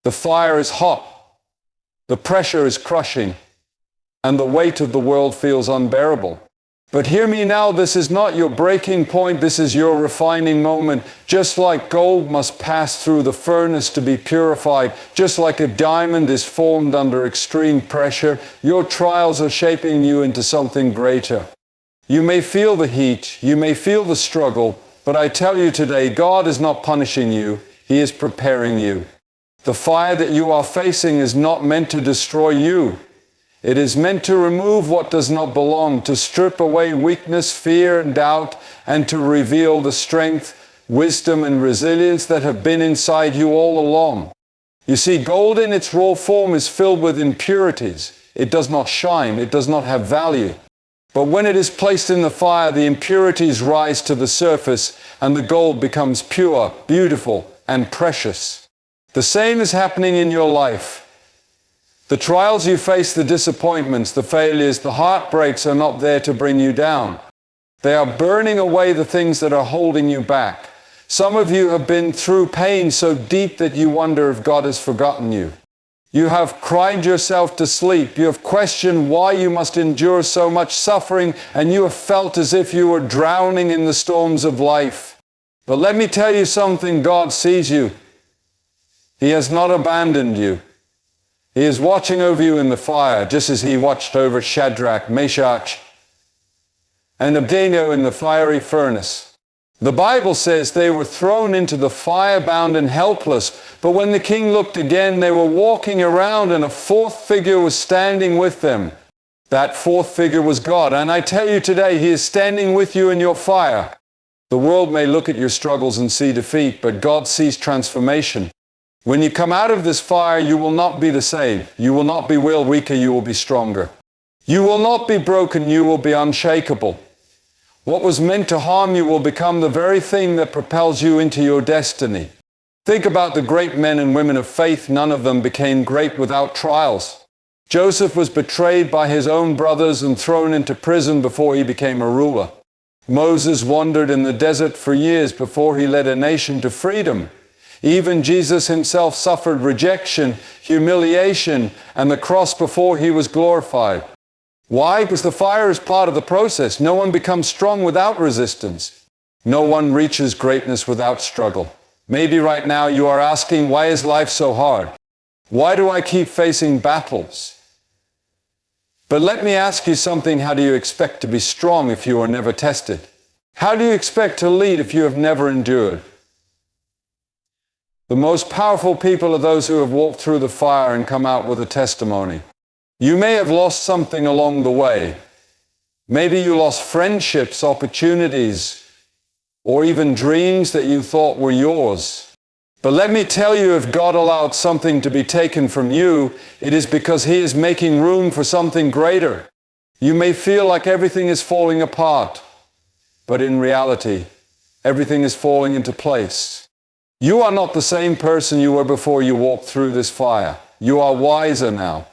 The fire is hot. The pressure is crushing. And the weight of the world feels unbearable. But hear me now, this is not your breaking point, this is your refining moment. Just like gold must pass through the furnace to be purified, just like a diamond is formed under extreme pressure, your trials are shaping you into something greater. You may feel the heat, you may feel the struggle, but I tell you today, God is not punishing you, He is preparing you. The fire that you are facing is not meant to destroy you. It is meant to remove what does not belong, to strip away weakness, fear, and doubt, and to reveal the strength, wisdom, and resilience that have been inside you all along. You see, gold in its raw form is filled with impurities. It does not shine, it does not have value. But when it is placed in the fire, the impurities rise to the surface, and the gold becomes pure, beautiful, and precious. The same is happening in your life. The trials you face, the disappointments, the failures, the heartbreaks are not there to bring you down. They are burning away the things that are holding you back. Some of you have been through pain so deep that you wonder if God has forgotten you. You have cried yourself to sleep. You have questioned why you must endure so much suffering, and you have felt as if you were drowning in the storms of life. But let me tell you something, God sees you. He has not abandoned you. He is watching over you in the fire, just as He watched over Shadrach, Meshach, and Abednego in the fiery furnace. The Bible says they were thrown into the fire, bound and helpless, but when the king looked again, they were walking around and a fourth figure was standing with them. That fourth figure was God, and I tell you today, He is standing with you in your fire. The world may look at your struggles and see defeat, but God sees transformation. When you come out of this fire, you will not be the same. You will not be weaker, you will be stronger. You will not be broken, you will be unshakable. What was meant to harm you will become the very thing that propels you into your destiny. Think about the great men and women of faith. None of them became great without trials. Joseph was betrayed by his own brothers and thrown into prison before he became a ruler. Moses wandered in the desert for years before he led a nation to freedom. Even Jesus Himself suffered rejection, humiliation, and the cross before He was glorified. Why? Because the fire is part of the process. No one becomes strong without resistance. No one reaches greatness without struggle. Maybe right now you are asking, why is life so hard? Why do I keep facing battles? But let me ask you something. How do you expect to be strong if you are never tested? How do you expect to lead if you have never endured? The most powerful people are those who have walked through the fire and come out with a testimony. You may have lost something along the way. Maybe you lost friendships, opportunities, or even dreams that you thought were yours. But let me tell you, if God allowed something to be taken from you, it is because He is making room for something greater. You may feel like everything is falling apart, but in reality, everything is falling into place. You are not the same person you were before you walked through this fire. You are wiser now.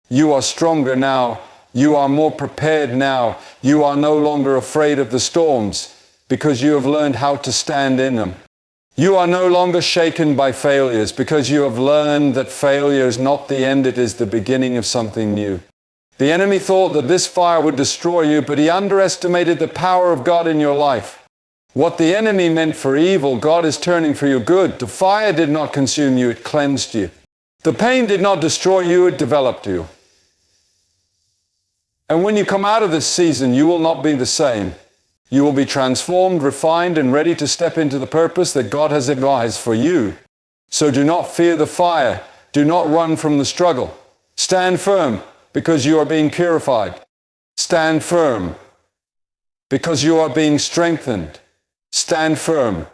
You are stronger now. You are more prepared now. You are no longer afraid of the storms because you have learned how to stand in them. You are no longer shaken by failures because you have learned that failure is not the end, it is the beginning of something new. The enemy thought that this fire would destroy you, but he underestimated the power of God in your life. What the enemy meant for evil, God is turning for your good. The fire did not consume you, it cleansed you. The pain did not destroy you, it developed you. And when you come out of this season, you will not be the same. You will be transformed, refined, and ready to step into the purpose that God has advised for you. So do not fear the fire. Do not run from the struggle. Stand firm because you are being purified. Stand firm because you are being strengthened. Stand firm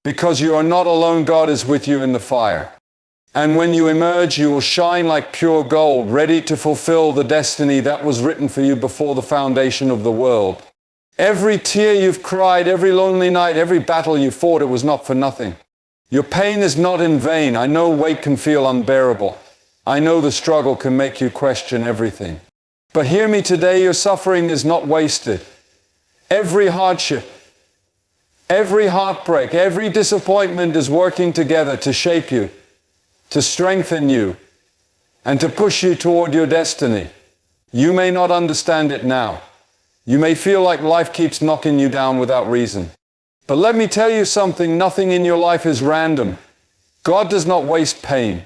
because you are not alone. God is with you in the fire. And when you emerge, you will shine like pure gold, ready to fulfill the destiny that was written for you before the foundation of the world. Every tear you've cried, every lonely night, every battle you fought, it was not for nothing. Your pain is not in vain. I know weight can feel unbearable. I know the struggle can make you question everything. But hear me today, your suffering is not wasted. Every hardship, every heartbreak, every disappointment is working together to shape you to strengthen you, and to push you toward your destiny. You may not understand it now. You may feel like life keeps knocking you down without reason. But let me tell you something, nothing in your life is random. God does not waste pain.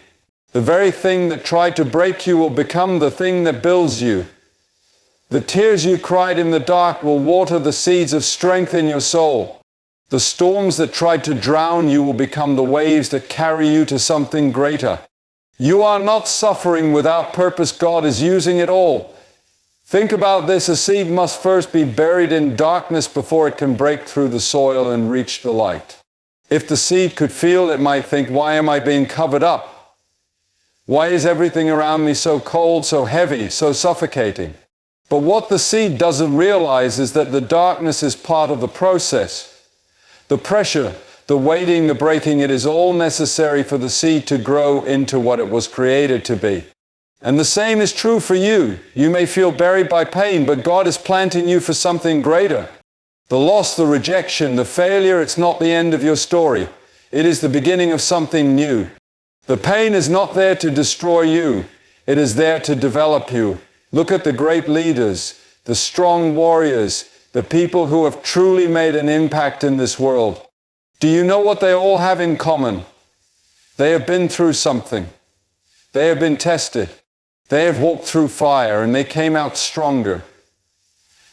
The very thing that tried to break you will become the thing that builds you. The tears you cried in the dark will water the seeds of strength in your soul. The storms that tried to drown you will become the waves that carry you to something greater. You are not suffering without purpose. God is using it all. Think about this. A seed must first be buried in darkness before it can break through the soil and reach the light. If the seed could feel, it might think, why am I being covered up? Why is everything around me so cold, so heavy, so suffocating? But what the seed doesn't realize is that the darkness is part of the process. The pressure, the waiting, the breaking, it is all necessary for the seed to grow into what it was created to be. And the same is true for you. You may feel buried by pain, but God is planting you for something greater. The loss, the rejection, the failure, it's not the end of your story. It is the beginning of something new. The pain is not there to destroy you. It is there to develop you. Look at the great leaders, the strong warriors, the people who have truly made an impact in this world. Do you know what they all have in common? They have been through something. They have been tested. They have walked through fire and they came out stronger.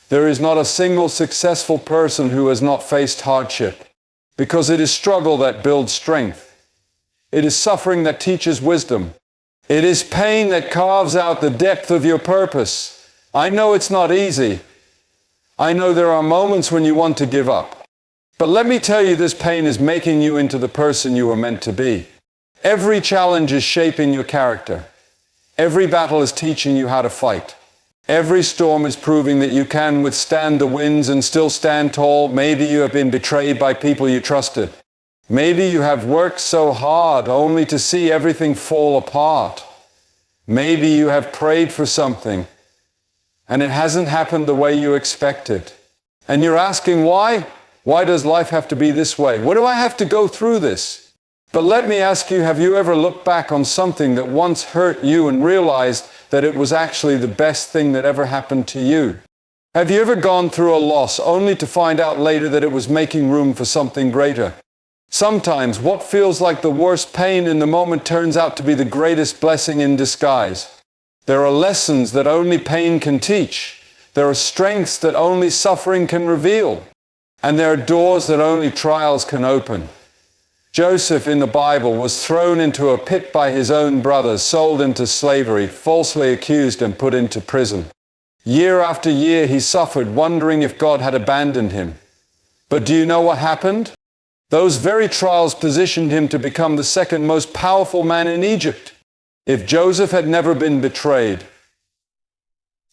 There is not a single successful person who has not faced hardship, because it is struggle that builds strength. It is suffering that teaches wisdom. It is pain that carves out the depth of your purpose. I know it's not easy. I know there are moments when you want to give up. But let me tell you, this pain is making you into the person you were meant to be. Every challenge is shaping your character. Every battle is teaching you how to fight. Every storm is proving that you can withstand the winds and still stand tall. Maybe you have been betrayed by people you trusted. Maybe you have worked so hard only to see everything fall apart. Maybe you have prayed for something and it hasn't happened the way you expected. And you're asking why? Why does life have to be this way? Why do I have to go through this? But let me ask you, have you ever looked back on something that once hurt you and realized that it was actually the best thing that ever happened to you? Have you ever gone through a loss only to find out later that it was making room for something greater? Sometimes what feels like the worst pain in the moment turns out to be the greatest blessing in disguise. There are lessons that only pain can teach. There are strengths that only suffering can reveal. And there are doors that only trials can open. Joseph in the Bible was thrown into a pit by his own brothers, sold into slavery, falsely accused and put into prison. Year after year he suffered, wondering if God had abandoned him. But do you know what happened? Those very trials positioned him to become the second most powerful man in Egypt. If Joseph had never been betrayed,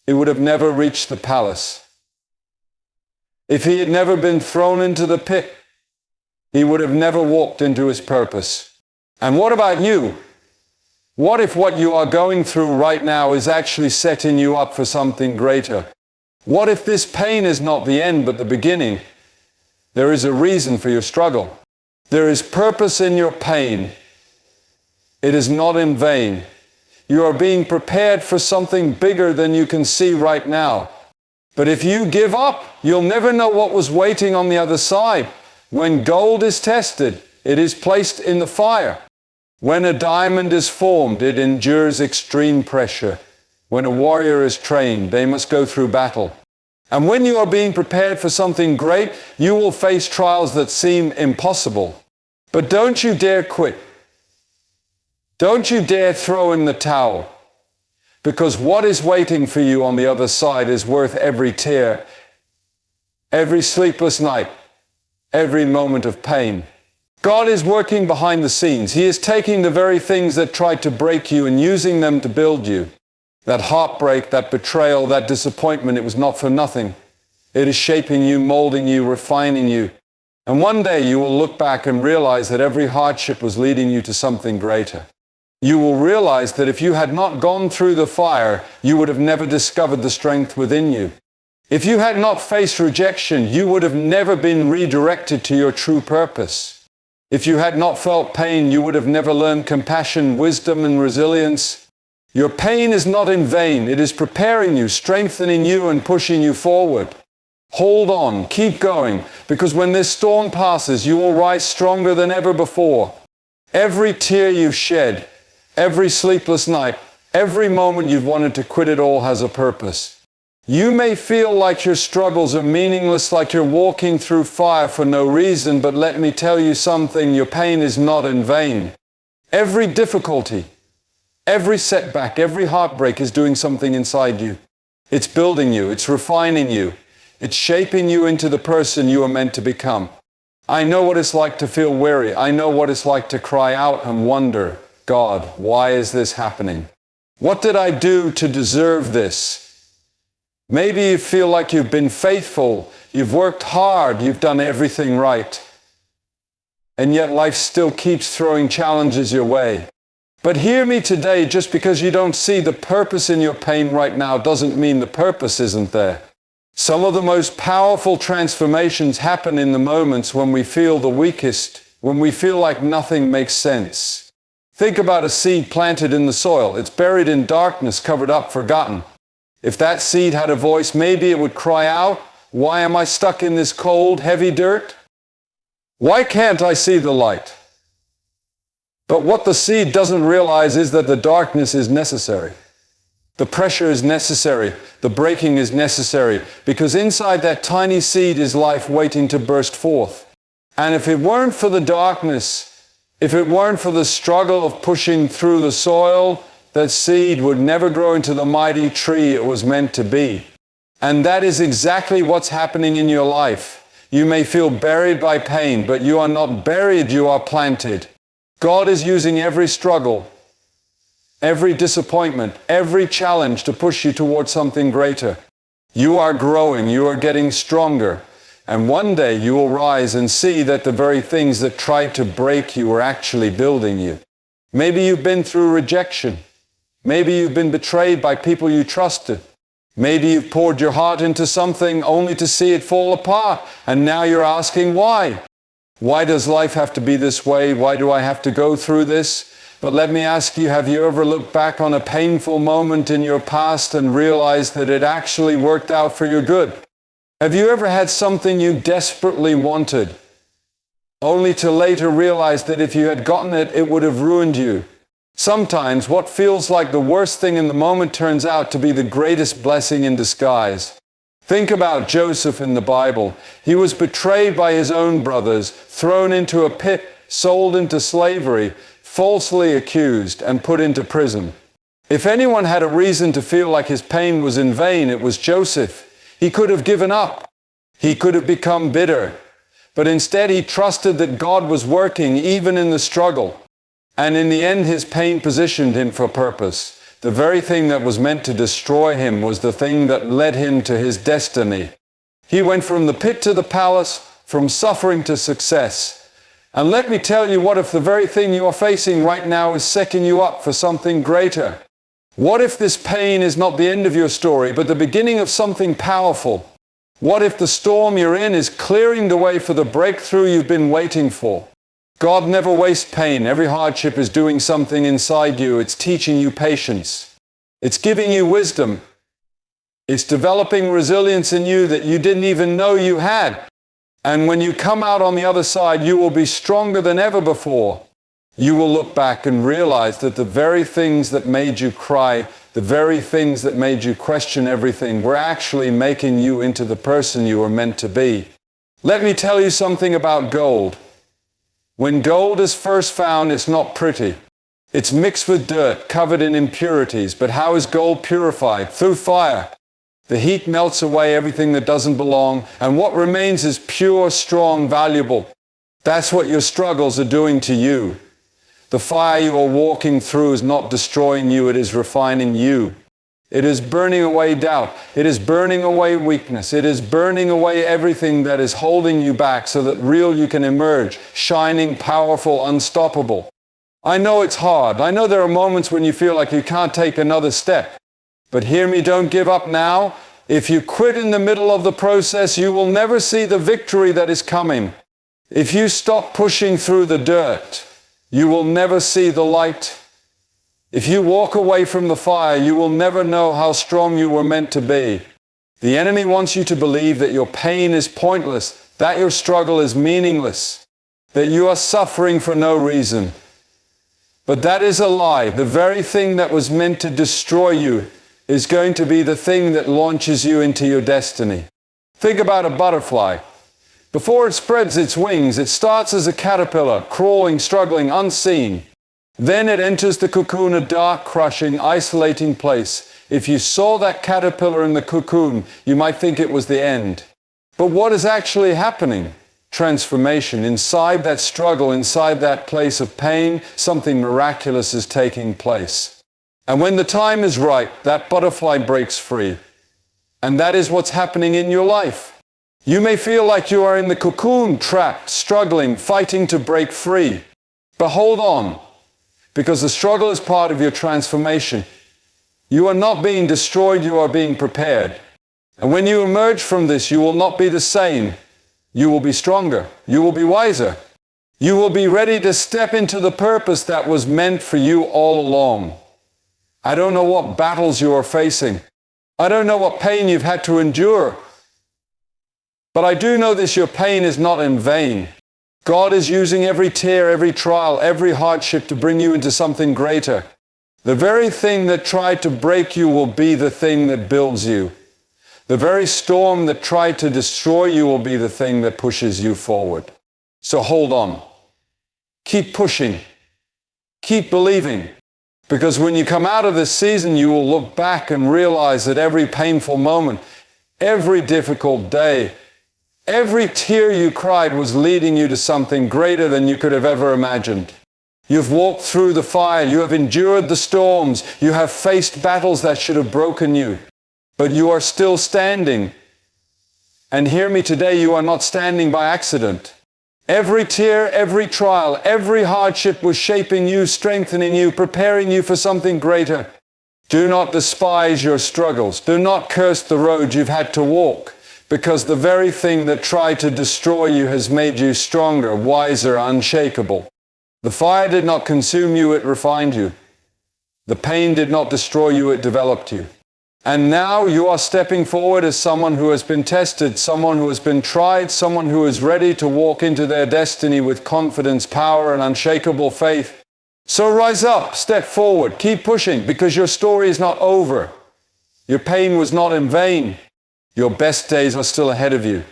he would have never reached the palace. If he had never been thrown into the pit, he would have never walked into his purpose. And what about you? What if what you are going through right now is actually setting you up for something greater? What if this pain is not the end but the beginning? There is a reason for your struggle. There is purpose in your pain. It is not in vain. You are being prepared for something bigger than you can see right now. But if you give up, you'll never know what was waiting on the other side. When gold is tested, it is placed in the fire. When a diamond is formed, it endures extreme pressure. When a warrior is trained, they must go through battle. And when you are being prepared for something great, you will face trials that seem impossible. But don't you dare quit. Don't you dare throw in the towel. Because what is waiting for you on the other side is worth every tear, every sleepless night, every moment of pain. God is working behind the scenes. He is taking the very things that tried to break you and using them to build you. That heartbreak, that betrayal, that disappointment, it was not for nothing. It is shaping you, molding you, refining you. And one day you will look back and realize that every hardship was leading you to something greater. You will realize that if you had not gone through the fire, you would have never discovered the strength within you. If you had not faced rejection, you would have never been redirected to your true purpose. If you had not felt pain, you would have never learned compassion, wisdom, and resilience. Your pain is not in vain. It is preparing you, strengthening you, and pushing you forward. Hold on, keep going, because when this storm passes, you will rise stronger than ever before. Every tear you shed, every sleepless night, every moment you've wanted to quit it all has a purpose. You may feel like your struggles are meaningless, like you're walking through fire for no reason, but let me tell you something, your pain is not in vain. Every difficulty, every setback, every heartbreak is doing something inside you. It's building you, it's refining you, it's shaping you into the person you are meant to become. I know what it's like to feel weary. I know what it's like to cry out and wonder, God, why is this happening? What did I do to deserve this? Maybe you feel like you've been faithful, you've worked hard, you've done everything right. And yet life still keeps throwing challenges your way. But hear me today, just because you don't see the purpose in your pain right now doesn't mean the purpose isn't there. Some of the most powerful transformations happen in the moments when we feel the weakest, when we feel like nothing makes sense. Think about a seed planted in the soil. It's buried in darkness, covered up, forgotten. If that seed had a voice, maybe it would cry out, why am I stuck in this cold, heavy dirt? Why can't I see the light? But what the seed doesn't realize is that the darkness is necessary. The pressure is necessary. The breaking is necessary. Because inside that tiny seed is life waiting to burst forth. And if it weren't for the darkness, if it weren't for the struggle of pushing through the soil, that seed would never grow into the mighty tree it was meant to be. And that is exactly what's happening in your life. You may feel buried by pain, but you are not buried, you are planted. God is using every struggle, every disappointment, every challenge to push you towards something greater. You are growing, you are getting stronger, and one day you will rise and see that the very things that tried to break you were actually building you. Maybe you've been through rejection. Maybe you've been betrayed by people you trusted. Maybe you've poured your heart into something only to see it fall apart, and now you're asking why. Why does life have to be this way? Why do I have to go through this? But let me ask you, have you ever looked back on a painful moment in your past and realized that it actually worked out for your good? Have you ever had something you desperately wanted, only to later realize that if you had gotten it, it would have ruined you? Sometimes what feels like the worst thing in the moment turns out to be the greatest blessing in disguise. Think about Joseph in the Bible. He was betrayed by his own brothers, thrown into a pit, sold into slavery, falsely accused, and put into prison. If anyone had a reason to feel like his pain was in vain, it was Joseph. He could have given up. He could have become bitter. But instead he trusted that God was working even in the struggle. And in the end, his pain positioned him for purpose. The very thing that was meant to destroy him was the thing that led him to his destiny. He went from the pit to the palace, from suffering to success. And let me tell you, what if the very thing you are facing right now is setting you up for something greater? What if this pain is not the end of your story, but the beginning of something powerful? What if the storm you're in is clearing the way for the breakthrough you've been waiting for? God never wastes pain. Every hardship is doing something inside you. It's teaching you patience. It's giving you wisdom. It's developing resilience in you that you didn't even know you had. And when you come out on the other side, you will be stronger than ever before. You will look back and realize that the very things that made you cry, the very things that made you question everything, were actually making you into the person you were meant to be. Let me tell you something about gold. When gold is first found, it's not pretty. It's mixed with dirt, covered in impurities. But how is gold purified? Through fire. The heat melts away everything that doesn't belong, and what remains is pure, strong, valuable. That's what your struggles are doing to you. The fire you are walking through is not destroying you, it is refining you. It is burning away doubt. It is burning away weakness. It is burning away everything that is holding you back so that real you can emerge, shining, powerful, unstoppable. I know it's hard. I know there are moments when you feel like you can't take another step. But hear me, don't give up now. If you quit in the middle of the process, you will never see the victory that is coming. If you stop pushing through the dirt, you will never see the light. If you walk away from the fire, you will never know how strong you were meant to be. The enemy wants you to believe that your pain is pointless, that your struggle is meaningless, that you are suffering for no reason. But that is a lie. The very thing that was meant to destroy you is going to be the thing that launches you into your destiny. Think about a butterfly. Before it spreads its wings, it starts as a caterpillar, crawling, struggling, unseen. Then it enters the cocoon, a dark, crushing, isolating place. If you saw that caterpillar in the cocoon, you might think it was the end. But what is actually happening? Transformation. Inside that struggle, inside that place of pain, something miraculous is taking place. And when the time is right, that butterfly breaks free. And that is what's happening in your life. You may feel like you are in the cocoon, trapped, struggling, fighting to break free. But hold on, because the struggle is part of your transformation. You are not being destroyed, you are being prepared. And when you emerge from this, you will not be the same. You will be stronger. You will be wiser. You will be ready to step into the purpose that was meant for you all along. I don't know what battles you are facing. I don't know what pain you've had to endure. But I do know this, your pain is not in vain. God is using every tear, every trial, every hardship to bring you into something greater. The very thing that tried to break you will be the thing that builds you. The very storm that tried to destroy you will be the thing that pushes you forward. So hold on. Keep pushing. Keep believing. Because when you come out of this season, you will look back and realize that every painful moment, every difficult day, every tear you cried was leading you to something greater than you could have ever imagined. You've walked through the fire, you have endured the storms, you have faced battles that should have broken you, but you are still standing. And hear me today, you are not standing by accident. Every tear, every trial, every hardship was shaping you, strengthening you, preparing you for something greater. Do not despise your struggles. Do not curse the road you've had to walk. Because the very thing that tried to destroy you has made you stronger, wiser, unshakable. The fire did not consume you, it refined you. The pain did not destroy you, it developed you. And now you are stepping forward as someone who has been tested, someone who has been tried, someone who is ready to walk into their destiny with confidence, power, and unshakable faith. So rise up, step forward, keep pushing, because your story is not over. Your pain was not in vain. Your best days are still ahead of you.